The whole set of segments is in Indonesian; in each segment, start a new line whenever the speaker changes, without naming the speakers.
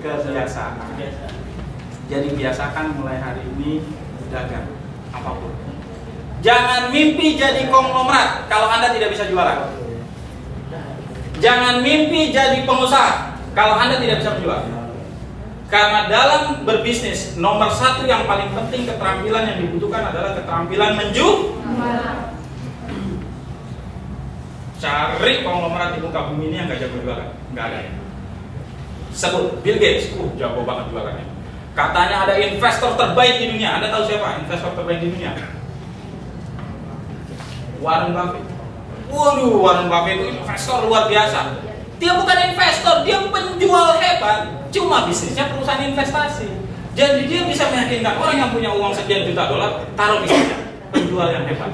kebiasaan. Jadi biasakan mulai hari ini dagang apapun. Jangan mimpi jadi konglomerat kalau Anda tidak bisa jualan. Jangan mimpi jadi pengusaha kalau Anda tidak bisa menjual. Karena dalam berbisnis, nomor satu yang paling penting keterampilan yang dibutuhkan adalah keterampilan menjual. Cari konglomerat di muka bumi ini yang gak jago jualan, nggak ada. Sebut Bill Gates, jago banget jualannya. Katanya ada investor terbaik di dunia. Anda tahu siapa investor terbaik di dunia? Warren Buffett. Waduh, Warren Buffett itu investor luar biasa. Dia bukan investor, dia penjual hebat. Cuma bisnisnya perusahaan investasi. Jadi dia bisa meyakinkan orang yang punya uang sekian juta dolar, taruh di sini. Penjual yang hebat.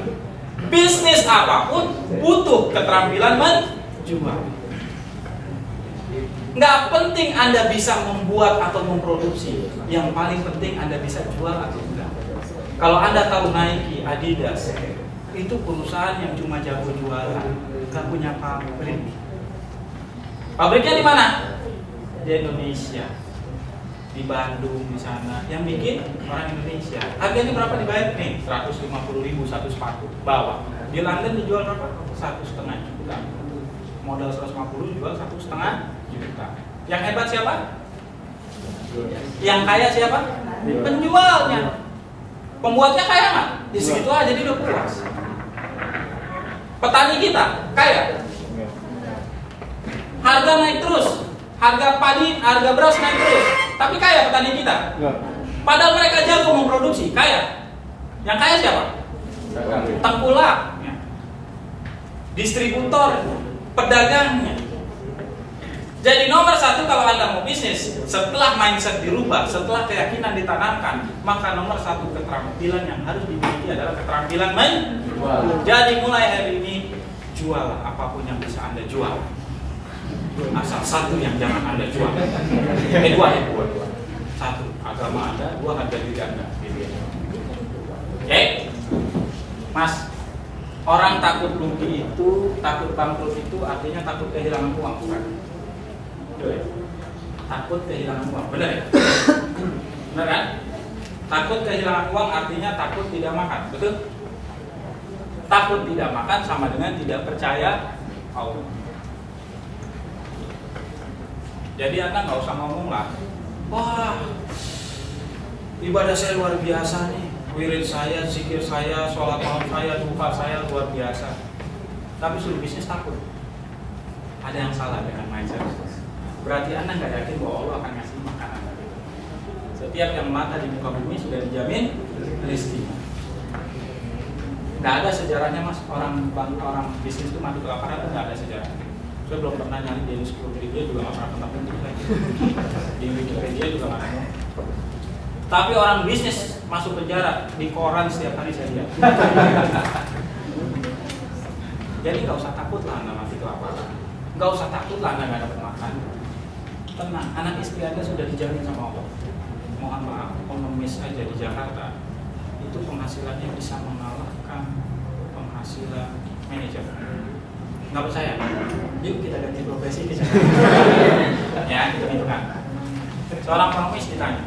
Bisnis apapun butuh keterampilan menjual. Nggak penting Anda bisa membuat atau memproduksi. Yang paling penting Anda bisa jual atau enggak. Kalau Anda tahu Nike, Adidas, itu perusahaan yang cuma jago jualan, nggak punya pabrik. Pabriknya di mana? Di Indonesia, di Bandung, di sana. Yang bikin orang Indonesia. Harganya berapa dibayar nih? 150.000 satu sepatu. Bawa. Di London dijual berapa? 1,5 juta. Modal 150 jual 1,5 juta. Yang hebat siapa? Yang kaya siapa? Penjualnya. Pembuatnya kaya nggak? Di segitu aja dia udah puas. Petani kita kaya. Harga naik terus, harga padi, harga beras naik terus. Tapi kaya petani kita. Padahal mereka jago memproduksi, kaya. Yang kaya siapa? Tengkulak, distributor, pedagangnya. Jadi nomor satu kalau Anda mau bisnis, setelah mindset dirubah, setelah keyakinan ditanamkan, maka nomor satu keterampilan yang harus dimiliki adalah keterampilan menjual. Jadi mulai hari ini, jual apapun yang bisa Anda jual. Asal satu yang jangan Anda jual. Dua. Satu, agama Anda. Dua, harga diri Anda. Oke? Mas, orang takut rugi itu, takut bangkrut itu artinya takut kehilangan uang, bukan? Takut kehilangan uang, benar ya? Benar kan? Takut kehilangan uang artinya takut tidak makan, betul? Takut tidak makan sama dengan tidak percaya Allah. Jadi Anda nggak usah ngomong lah, wah ibadah saya luar biasa nih, wirid saya, zikir saya, sholat malam saya, duha saya luar biasa. Tapi suruh bisnis takut. Ada yang salah dengan mindset. Berarti Anda nggak yakin bahwa Allah akan ngasih makanan. Setiap yang mata di muka bumi sudah dijamin rezeki. Nggak ada sejarahnya mas, orang bisnis itu mati kelaparan, nggak ada sejarah. Saya belum pernah nyari di Wikipedia juga nggak pernah tentang itu. Di Wikipedia juga nggak ada. Tapi orang bisnis masuk penjara di koran setiap hari saya lihat. Jadi nggak usah takut lah Anda mati kelaparan. Nggak usah takut lah Anda nggak dapat makan. Tenang, anak istri Anda sudah dijamin sama Allah. Mohon maaf, pengemis aja di Jakarta itu penghasilannya bisa mengalahkan penghasilan manajer. Nggak percaya? Yuk kita ganti profesi di sana. Ya, kita hitungkan. Seorang pengemis ditanya,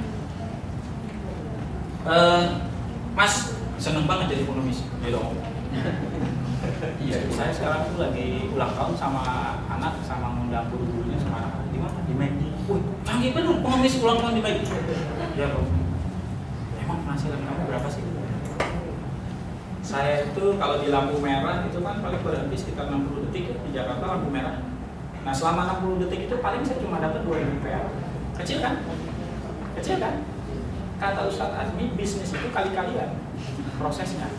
Mas seneng banget jadi pengemis, gitu. Iya, saya sekarang tuh lagi ulang tahun sama anak, sama ngundang guru-gurunya sama anak. Di mana? Di McD. Wih, canggih bener pengemis ulang tahun di McD. Ya bro, emang penghasilan kamu berapa sih? Saya itu kalau di lampu merah itu kan paling berhenti sekitar 60 detik ya, di Jakarta lampu merah. Nah selama 60 detik itu paling saya cuma dapat 2.000 rupiah. Kecil kan? Kecil kan? Kata Ustadz Azmi, bisnis itu kali-kalian prosesnya.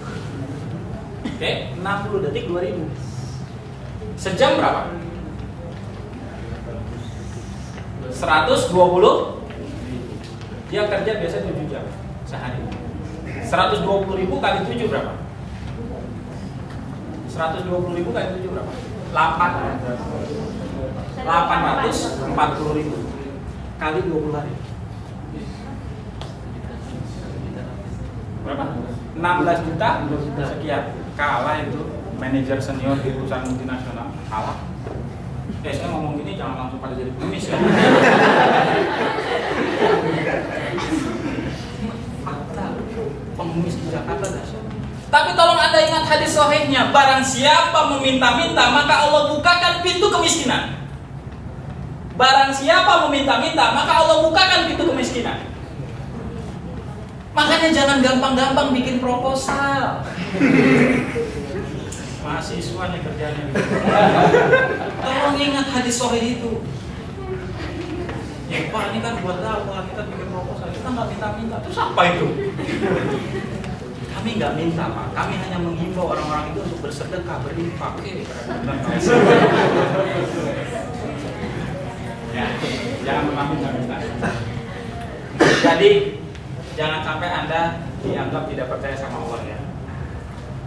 Oke, 60 detik 2.000. Sejam berapa? 120. Dia kerja biasa 7 jam sehari. 120.000 kali 7 berapa? 120.000 kali 7 berapa? 840.000 kali 20 hari. Berapa? 16 juta sekian. Kalah itu manajer senior di perusahaan multinasional. Kalah. Saya ngomong gini jangan langsung pada jadi pengemis ya. Tapi tolong Anda ingat hadis sahihnya, barang siapa meminta-minta maka Allah bukakan pintu kemiskinan. Barang siapa meminta-minta maka Allah bukakan pintu kemiskinan. Makanya jangan gampang-gampang bikin proposal. Mahasiswa nih kerjanya. Tolong ingat hadis sahih itu. Ya Pak, ini kan buat dakwah, kita bikin proposal, kita nggak minta-minta. Terus apa itu? Kami nggak minta Pak, kami hanya menghimbau orang-orang itu untuk bersedekah, berinfak. Ya, jangan pernah minta-minta. Jadi jangan sampai Anda dianggap tidak percaya sama Allah ya.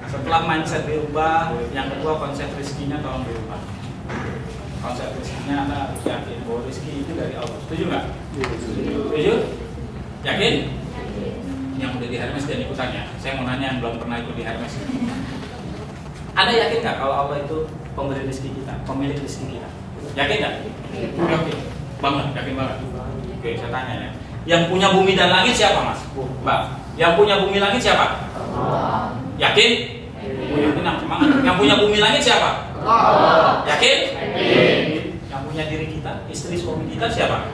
Setelah mindset dirubah, yang kedua konsep rezekinya tolong dirubah. Konsep rezekinya Anda harus yakin bahwa rezeki itu dari Allah. Setuju nggak? Setuju? Yakin? Yang udah di Hermes dan ikutannya. Saya mau nanya yang belum pernah ikut di Hermes. Anda yakin nggak kalau Allah itu pemberi rezeki kita, pemilik rezeki kita? Yakin nggak? Yakin banget, yakin banget. Oke, saya tanya ya. Yang punya bumi dan langit siapa Mas? Mbak. Yang punya bumi langit siapa? Yakin? Tenang, semangat. Yang punya bumi langit siapa? Yakin? Yang punya diri kita, istri suami kita siapa?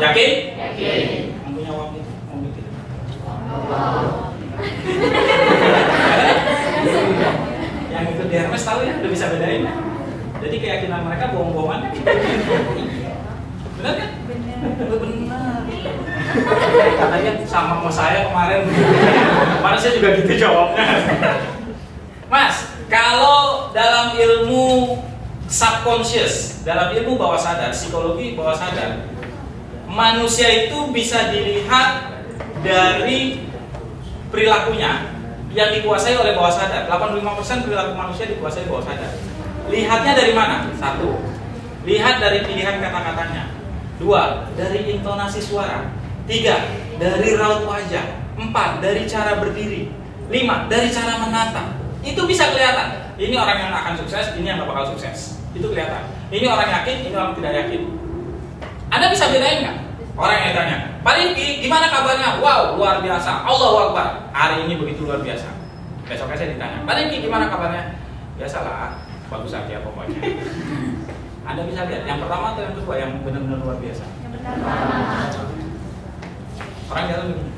Yakin? Yang punya mobil kita? Yang ikut di Hermes tahu ya, udah bisa bedain. Jadi keyakinan mereka bohong-bohongan. Benar kan? Benar. Katanya sama saya kemarin. Kemarin saya juga gitu jawabnya. Mas, kalau dalam ilmu subconscious, dalam ilmu bawah sadar, psikologi bawah sadar, manusia itu bisa dilihat dari perilakunya yang dikuasai oleh bawah sadar. 85% perilaku manusia dikuasai bawah sadar. Lihatnya dari mana? 1. Lihat dari pilihan kata-katanya. 2. Dari intonasi suara. 3. Dari raut wajah. 4. Dari cara berdiri. 5. Dari cara menatap. Itu bisa kelihatan. Ini orang yang akan sukses, ini yang gak bakal sukses. Itu kelihatan. Ini orang yakin, ini orang tidak yakin. Anda bisa bedain nggak? Orang yang tanya, Pak Rifki, gimana kabarnya? Wow, luar biasa. Allahu Akbar. Hari ini begitu luar biasa. Besoknya saya ditanya, Pak Rifki, gimana kabarnya? Biasalah, bagus aja pokoknya. Anda bisa lihat yang pertama atau yang kedua yang benar-benar luar biasa?
Yang pertama.
Orang jalan begini.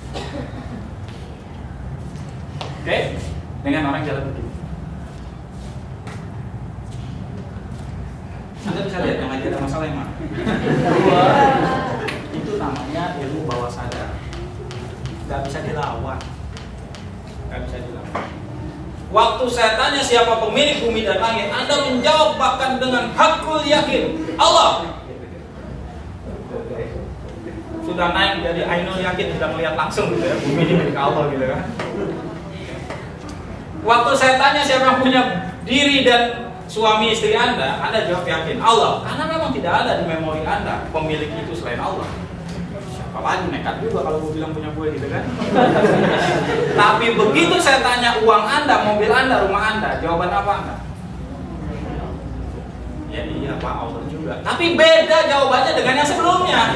Oke, dengan orang jalan begini. Anda bisa lihat yang lagi ada masalah yang mana? Itu namanya ilmu bawah sadar. Gak bisa dilawan. Gak bisa dilawan. Waktu saya tanya siapa pemilik bumi dan langit, Anda menjawab bahkan dengan hakul yakin, Allah. Sudah naik dari ainul yakin, sudah melihat langsung gitu ya, bumi ini milik Allah gitu kan. Waktu saya tanya siapa yang punya diri dan suami istri Anda jawab yakin, Allah. Karena memang tidak ada di memori Anda pemilik itu selain Allah. Apalagi nekat juga kalau gue bilang punya gue gitu kan. Tapi begitu saya tanya uang Anda, mobil Anda, rumah Anda, jawaban apa Anda? Ya iya Pak, Allah juga. Tapi beda jawabannya dengan yang sebelumnya.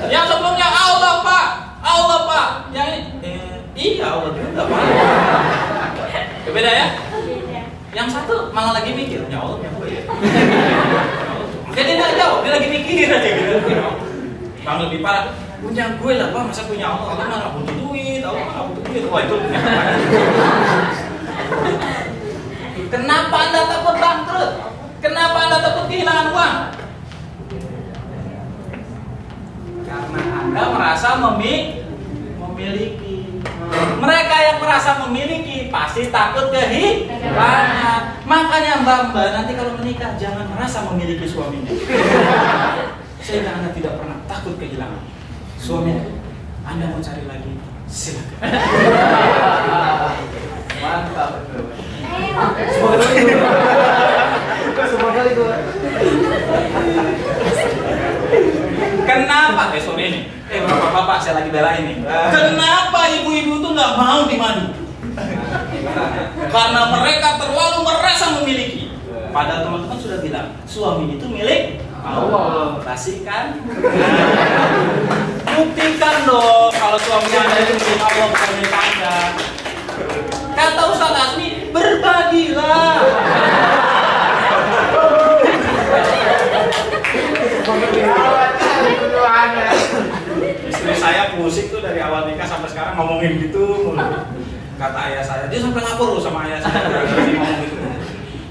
Yang sebelumnya Allah Pak, Allah Pak. Yang ini iya Allah juga Pak. Beda ya? Yang satu malah lagi mikir, ya Allah punya gue ya. Jadi dia nggak jawab, dia lagi mikir aja gitu. Bang lebih parah, punya gue lah Pak, masa punya Allah? Allah mana butuh duit, Allah mana butuh duit. Wah itu punya apa? Kenapa Anda takut bangkrut? Kenapa Anda takut kehilangan uang? Karena Anda merasa memiliki. Mereka yang merasa memiliki pasti takut kehilangan. Makanya Mbak nanti kalau menikah jangan merasa memiliki suaminya. Sehingga Anda tidak pernah takut kehilangan suaminya. Anda mau cari lagi, silakan. Mantap. Semua kali itu. Kenapa? Sorry ini. Bapak-bapak saya lagi belain nih. Kenapa ibu-ibu tuh nggak mau dimadu? Karena mereka terlalu merasa memiliki. Padahal teman-teman sudah bilang suami itu milik Allah. Kasihkan. Buktikan dong kalau suami Anda itu milik Allah bukan milik Anda. Kata berbagilah. Istri saya pusing tuh dari awal nikah sampai sekarang ngomongin gitu. Kata ayah saya, dia sampai lapor loh sama ayah saya gara-gara dia ngomong gitu.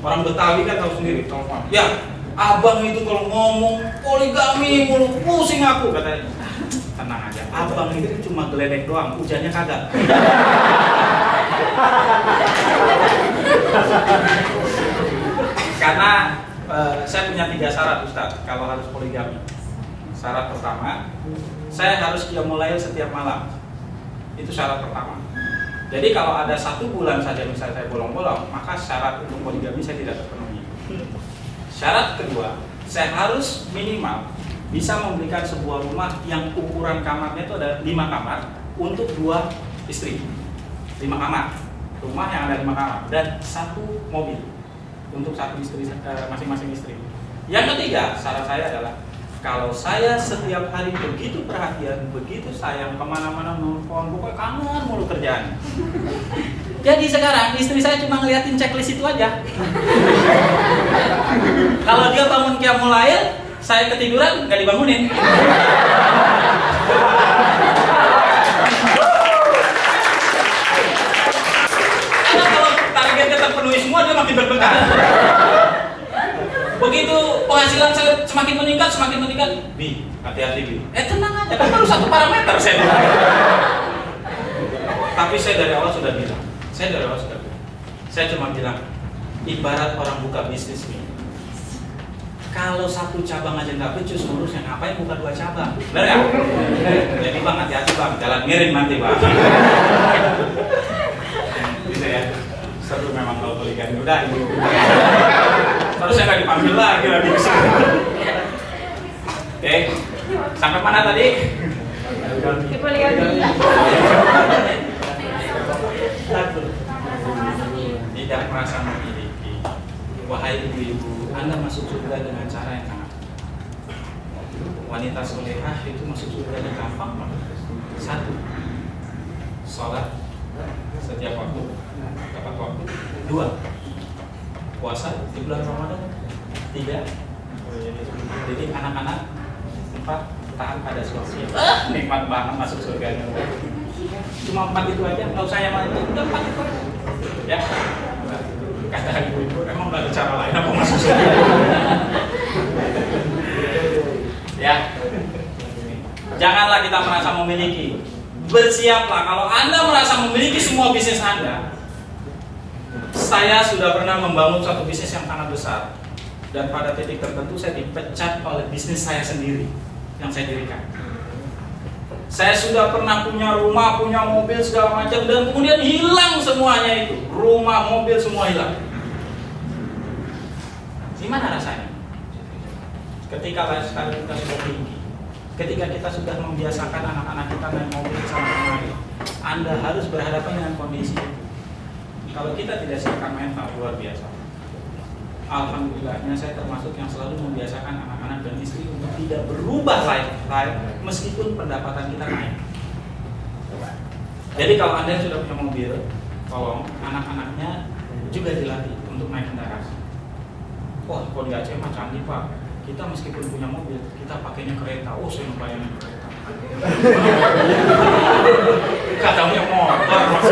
Orang Betawi kan tahu sendiri, telepon. Ya, abang itu kalau ngomong poligami mulu pusing aku katanya. Tenang aja, abang itu cuma geledek doang, hujannya kagak. Karena saya punya 3 syarat Ustaz kalau harus poligami. Syarat pertama, saya harus qiyamul lail setiap malam. Itu syarat pertama. Jadi kalau ada 1 bulan saja misalnya saya bolong-bolong, maka syarat untuk poligami saya tidak terpenuhi. Syarat kedua, saya harus minimal bisa memberikan sebuah rumah yang ukuran kamarnya itu ada 5 kamar untuk 2 istri. 5 kamar, rumah yang ada 5 kamar dan 1 mobil untuk 1 istri, masing-masing istri. Yang ketiga, syarat saya adalah kalau saya setiap hari begitu perhatian, begitu sayang, kemana-mana nelfon, pokoknya kangen mulu kerjaan. Jadi sekarang istri saya cuma ngeliatin checklist itu aja. Kalau dia bangun qiyamul lail, saya ketiduran, nggak dibangunin. Karena kalau targetnya terpenuhi semua, dia makin berbekas. Begitu penghasilan saya semakin meningkat, Bi, hati-hati Bi. Tenang aja, kan baru 1 parameter saya bilang. Tapi saya dari awal sudah bilang, saya cuma bilang, ibarat orang buka bisnis nih. Kalau 1 cabang aja nggak becus ngurusnya, ngapain buka 2 cabang? Benar ya? Jadi Bang, hati-hati Bang, jalan miring nanti Bang. Bisa ya? Seru memang kalau poligami. Udah, ini. Terus saya nggak dipanggil lagi kesini. Oke, sampai mana tadi? Tidak merasa memiliki. Wahai ibu-ibu, Anda masuk surga dengan cara yang sangat. Wanita solehah itu masuk surga dengan gampang banget. 1, sholat setiap waktu, tepat waktu. 2, puasa di bulan Ramadan. 3, jadi anak-anak. 4, taat pada suami. Nikmat banget masuk surganya. Cuma 4 itu aja, nggak usah yang lain. Udah 4 itu aja. Ya, kata ibu-ibu, emang nggak ada cara lain apa masuk surga? Ya, janganlah kita merasa memiliki. Bersiaplah kalau Anda merasa memiliki semua bisnis Anda. Saya sudah pernah membangun suatu bisnis yang sangat besar dan pada titik tertentu saya dipecat oleh bisnis saya sendiri yang saya dirikan. Saya sudah pernah punya rumah, punya mobil segala macam dan kemudian hilang semuanya itu. Rumah, mobil semua hilang. Gimana rasanya? Ketika lifestyle kita sudah tinggi, ketika kita sudah membiasakan anak-anak kita naik mobil sama lain, Anda harus berhadapan dengan kondisi itu. Kalau kita tidak siapkan mental, luar biasa. Alhamdulillahnya saya termasuk yang selalu membiasakan anak-anak dan istri untuk tidak berubah lifestyle meskipun pendapatan kita naik. Jadi kalau Anda sudah punya mobil, tolong anak-anaknya juga dilatih untuk naik kendaraan. Wah, kalau di Aceh mah canggih Pak. Kita meskipun punya mobil, kita pakainya kereta. Oh, saya ngebayangin kereta. Katanya motor.